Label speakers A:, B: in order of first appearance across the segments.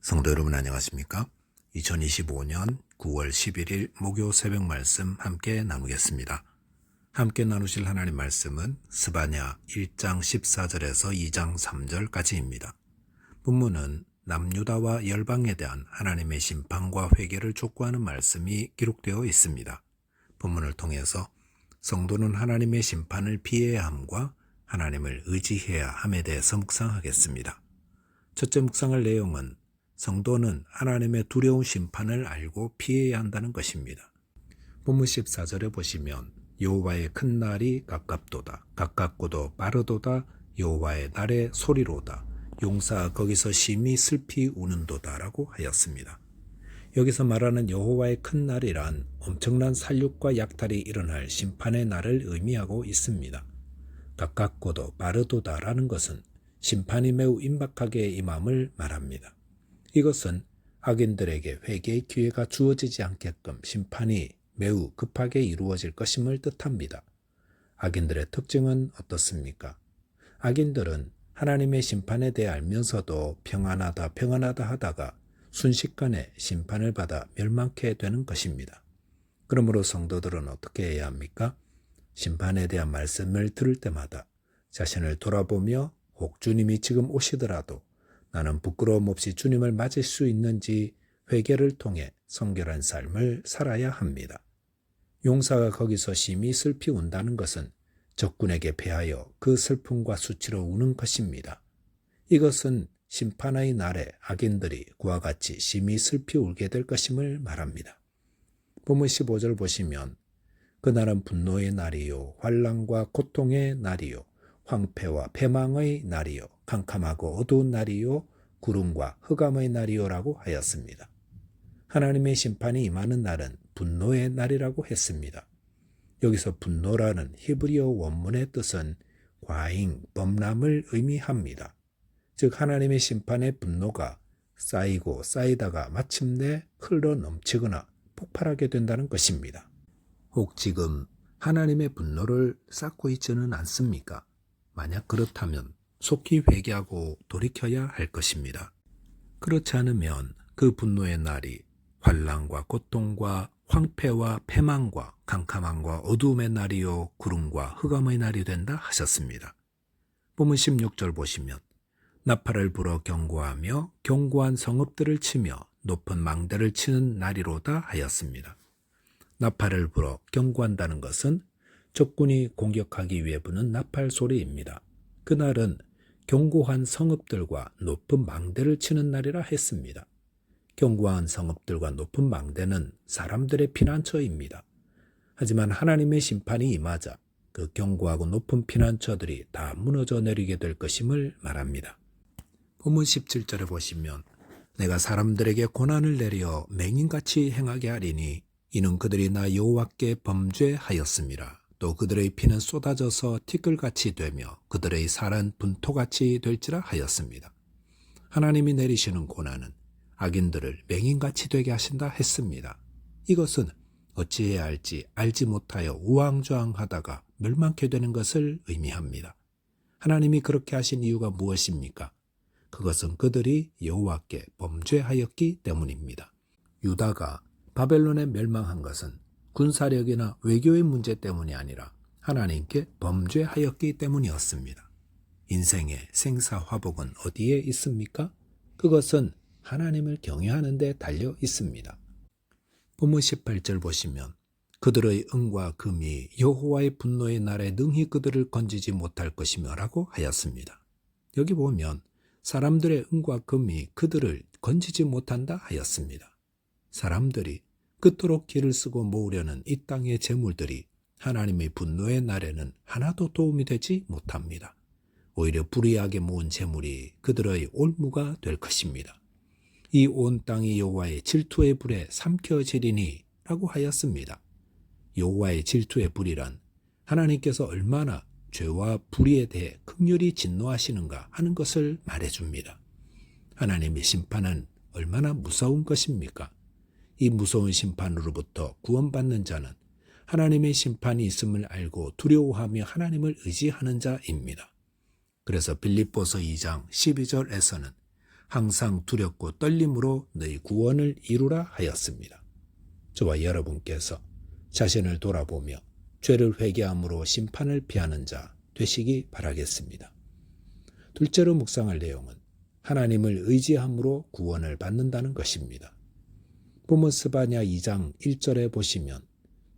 A: 성도 여러분 안녕하십니까? 2025년 9월 11일 목요 새벽 말씀 함께 나누겠습니다. 함께 나누실 하나님 말씀은 스바냐 1장 14절에서 2장 3절까지입니다. 본문은 남유다와 열방에 대한 하나님의 심판과 회개를 촉구하는 말씀이 기록되어 있습니다. 본문을 통해서 성도는 하나님의 심판을 피해야 함과 하나님을 의지해야 함에 대해서 묵상하겠습니다. 첫째 묵상할 내용은 성도는 하나님의 두려운 심판을 알고 피해야 한다는 것입니다. 본문 14절에 보시면 여호와의 큰 날이 가깝도다. 가깝고도 빠르도다. 여호와의 날의 소리로다. 용사가 거기서 심히 슬피 우는도다 라고 하였습니다. 여기서 말하는 여호와의 큰 날이란 엄청난 살육과 약탈이 일어날 심판의 날을 의미하고 있습니다. 가깝고도 빠르도다 라는 것은 심판이 매우 임박하게 임함을 말합니다. 이것은 악인들에게 회개의 기회가 주어지지 않게끔 심판이 매우 급하게 이루어질 것임을 뜻합니다. 악인들의 특징은 어떻습니까? 악인들은 하나님의 심판에 대해 알면서도 평안하다 하다가 순식간에 심판을 받아 멸망케 되는 것입니다. 그러므로 성도들은 어떻게 해야 합니까? 심판에 대한 말씀을 들을 때마다 자신을 돌아보며 혹 주님이 지금 오시더라도 나는 부끄러움 없이 주님을 맞을 수 있는지 회개를 통해 성결한 삶을 살아야 합니다. 용사가 거기서 심히 슬피 운다는 것은 적군에게 패하여 그 슬픔과 수치로 우는 것입니다. 이것은 심판의 날에 악인들이 그와 같이 심히 슬피 울게 될 것임을 말합니다. 본문 15절 보시면 그날은 분노의 날이요 환난과 고통의 날이요 황폐와 패망의 날이요 캄캄하고 어두운 날이요 구름과 흑암의 날이요라고 하였습니다. 하나님의 심판이 임하는 날은 분노의 날이라고 했습니다. 여기서 분노라는 히브리어 원문의 뜻은 과잉, 범람을 의미합니다. 즉 하나님의 심판의 분노가 쌓이고 쌓이다가 마침내 흘러 넘치거나 폭발하게 된다는 것입니다. 혹 지금 하나님의 분노를 쌓고 있지는 않습니까? 만약 그렇다면 속히 회개하고 돌이켜야 할 것입니다. 그렇지 않으면 그 분노의 날이 환난과 고통과 황폐와 패망과 캄캄함과 어두움의 날이요 구름과 흑암의 날이 된다 하셨습니다. 본문 16절 보시면 나팔을 불어 경고하며 견고한 성읍들을 치며 높은 망대를 치는 날이로다 하였습니다. 나팔을 불어 경고한다는 것은 적군이 공격하기 위해 부는 나팔 소리입니다. 그날은 견고한 성읍들과 높은 망대를 치는 날이라 했습니다. 견고한 성읍들과 높은 망대는 사람들의 피난처입니다. 하지만 하나님의 심판이 임하자 그 견고하고 높은 피난처들이 다 무너져 내리게 될 것임을 말합니다. 본문 17절에 보시면 내가 사람들에게 고난을 내려 맹인같이 행하게 하리니 이는 그들이 나 여호와께 범죄하였음이라. 또 그들의 피는 쏟아져서 티끌같이 되며 그들의 살은 분토같이 될지라 하였습니다. 하나님이 내리시는 고난은 악인들을 맹인같이 되게 하신다 했습니다. 이것은 어찌해야 할지 알지 못하여 우왕좌왕하다가 멸망케 되는 것을 의미합니다. 하나님이 그렇게 하신 이유가 무엇입니까? 그것은 그들이 여호와께 범죄하였기 때문입니다. 유다가 바벨론에 멸망한 것은 군사력이나 외교의 문제 때문이 아니라 하나님께 범죄하였기 때문이었습니다. 인생의 생사화복은 어디에 있습니까? 그것은 하나님을 경외하는 데 달려 있습니다. 본문 18절 보시면 그들의 은과 금이 여호와의 분노의 날에 능히 그들을 건지지 못할 것이며 라고 하였습니다. 여기 보면 사람들의 은과 금이 그들을 건지지 못한다 하였습니다. 사람들이 그토록 길을 쓰고 모으려는 이 땅의 재물들이 하나님의 분노의 날에는 하나도 도움이 되지 못합니다. 오히려 불의하게 모은 재물이 그들의 올무가 될 것입니다. 이 온 땅이 여호와의 질투의 불에 삼켜지리니 라고 하였습니다. 여호와의 질투의 불이란 하나님께서 얼마나 죄와 불의에 대해 극렬히 진노하시는가 하는 것을 말해줍니다. 하나님의 심판은 얼마나 무서운 것입니까? 이 무서운 심판으로부터 구원받는 자는 하나님의 심판이 있음을 알고 두려워하며 하나님을 의지하는 자입니다. 그래서 빌립보서 2장 12절에서는 항상 두렵고 떨림으로 너희 구원을 이루라 하였습니다. 저와 여러분께서 자신을 돌아보며 죄를 회개함으로 심판을 피하는 자 되시기 바라겠습니다. 둘째로 묵상할 내용은 하나님을 의지함으로 구원을 받는다는 것입니다. 본문 스바냐 2장 1절에 보시면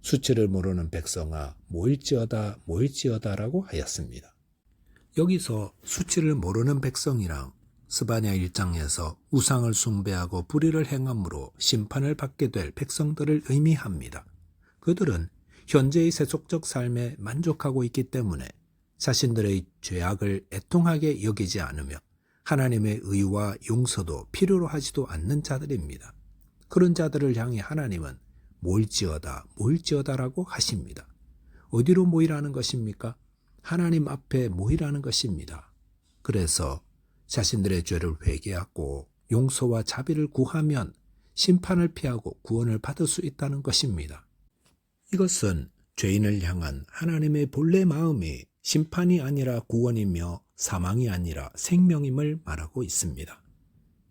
A: 수치를 모르는 백성아 모일지어다 모일지어다라고 하였습니다. 여기서 수치를 모르는 백성이랑 스바냐 1장에서 우상을 숭배하고 불의를 행함으로 심판을 받게 될 백성들을 의미합니다. 그들은 현재의 세속적 삶에 만족하고 있기 때문에 자신들의 죄악을 애통하게 여기지 않으며 하나님의 의와 용서도 필요로 하지도 않는 자들입니다. 그런 자들을 향해 하나님은 모일지어다 모일지어다라고 하십니다. 어디로 모이라는 것입니까? 하나님 앞에 모이라는 것입니다. 그래서 자신들의 죄를 회개하고 용서와 자비를 구하면 심판을 피하고 구원을 받을 수 있다는 것입니다. 이것은 죄인을 향한 하나님의 본래 마음이 심판이 아니라 구원이며 사망이 아니라 생명임을 말하고 있습니다.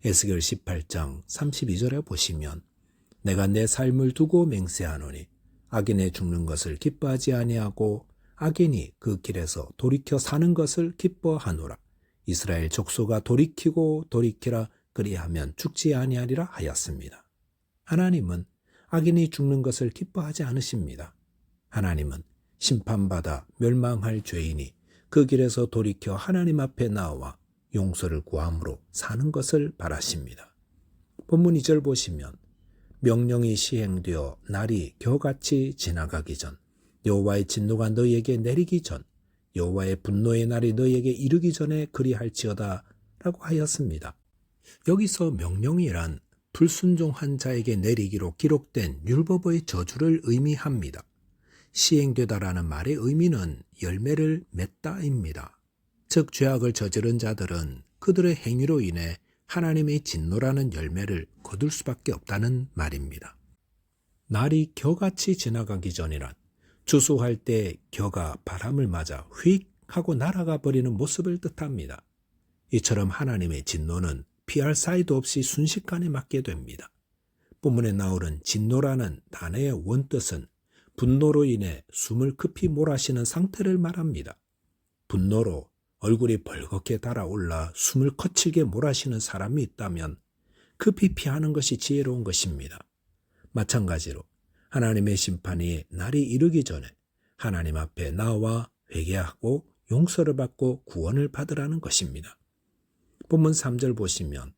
A: 에스겔 18장 32절에 보시면 내가 내 삶을 두고 맹세하노니 악인의 죽는 것을 기뻐하지 아니하고 악인이 그 길에서 돌이켜 사는 것을 기뻐하노라. 이스라엘 족속아 돌이키고 돌이키라 그리하면 죽지 아니하리라 하였습니다. 하나님은 악인이 죽는 것을 기뻐하지 않으십니다. 하나님은 심판받아 멸망할 죄인이 그 길에서 돌이켜 하나님 앞에 나와 용서를 구함으로 사는 것을 바라십니다. 본문 2절 보시면 명령이 시행되어 날이 겨같이 지나가기 전 여호와의 진노가 너희에게 내리기 전 여호와의 분노의 날이 너희에게 이르기 전에 그리할지어다 라고 하였습니다. 여기서 명령이란 불순종한 자에게 내리기로 기록된 율법의 저주를 의미합니다. 시행되다라는 말의 의미는 열매를 맺다입니다. 즉 죄악을 저지른 자들은 그들의 행위로 인해 하나님의 진노라는 열매를 거둘 수밖에 없다는 말입니다. 날이 겨같이 지나가기 전이란 주수할 때 겨가 바람을 맞아 휙 하고 날아가 버리는 모습을 뜻합니다. 이처럼 하나님의 진노는 피할 사이도 없이 순식간에 맞게 됩니다. 본문에 나오는 진노라는 단어의 원뜻은 분노로 인해 숨을 급히 몰아쉬는 상태를 말합니다. 분노로 얼굴이 벌겋게 달아올라 숨을 거칠게 몰아쉬는 사람이 있다면 급히 피하는 것이 지혜로운 것입니다. 마찬가지로 하나님의 심판이 날이 이르기 전에 하나님 앞에 나와 회개하고 용서를 받고 구원을 받으라는 것입니다. 본문 3절 보시면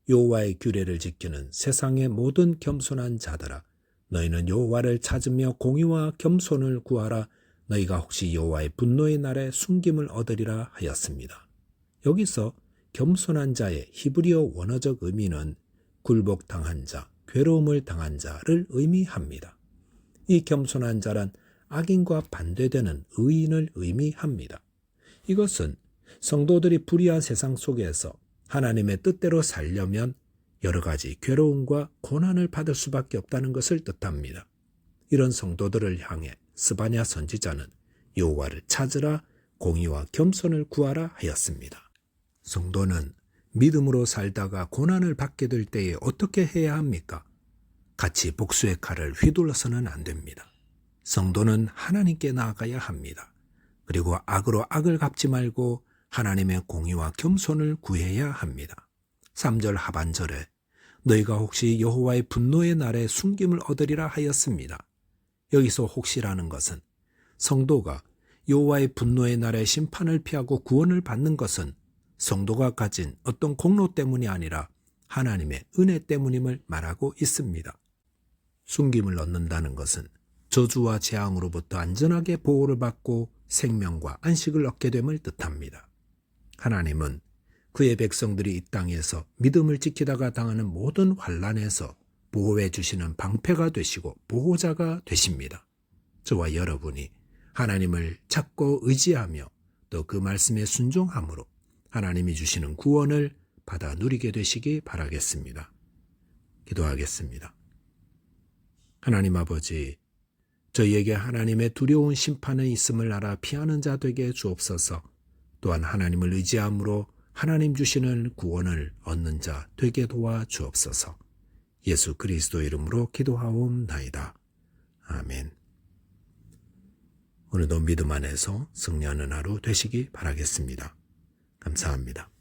A: 여호와의 규례를 지키는 세상의 모든 겸손한 자들아 너희는 여호와를 찾으며 공의와 겸손을 구하라. 너희가 혹시 여호와의 분노의 날에 숨김을 얻으리라 하였습니다. 여기서 겸손한 자의 히브리어 원어적 의미는 굴복당한 자, 괴로움을 당한 자를 의미합니다. 이 겸손한 자란 악인과 반대되는 의인을 의미합니다. 이것은 성도들이 불의한 세상 속에서 하나님의 뜻대로 살려면 여러 가지 괴로움과 고난을 받을 수밖에 없다는 것을 뜻합니다. 이런 성도들을 향해 스바냐 선지자는 여호와를 찾으라, 공의와 겸손을 구하라 하였습니다. 성도는 믿음으로 살다가 고난을 받게 될 때에 어떻게 해야 합니까? 같이 복수의 칼을 휘둘러서는 안 됩니다. 성도는 하나님께 나아가야 합니다. 그리고 악으로 악을 갚지 말고 하나님의 공의와 겸손을 구해야 합니다. 3절 하반절에 너희가 혹시 여호와의 분노의 날에 숨김을 얻으리라 하였습니다. 여기서 혹시라는 것은 성도가 여호와의 분노의 날에 심판을 피하고 구원을 받는 것은 성도가 가진 어떤 공로 때문이 아니라 하나님의 은혜 때문임을 말하고 있습니다. 숨김을 얻는다는 것은 저주와 재앙으로부터 안전하게 보호를 받고 생명과 안식을 얻게 됨을 뜻합니다. 하나님은 그의 백성들이 이 땅에서 믿음을 지키다가 당하는 모든 환난에서 보호해 주시는 방패가 되시고 보호자가 되십니다. 저와 여러분이 하나님을 찾고 의지하며 또 그 말씀에 순종함으로 하나님이 주시는 구원을 받아 누리게 되시기 바라겠습니다. 기도하겠습니다. 하나님 아버지, 저희에게 하나님의 두려운 심판에 있음을 알아 피하는 자 되게 주옵소서. 또한 하나님을 의지함으로 하나님 주시는 구원을 얻는 자 되게 도와 주옵소서. 예수 그리스도 이름으로 기도하옵나이다. 아멘. 오늘도 믿음 안에서 승리하는 하루 되시기 바라겠습니다. 감사합니다.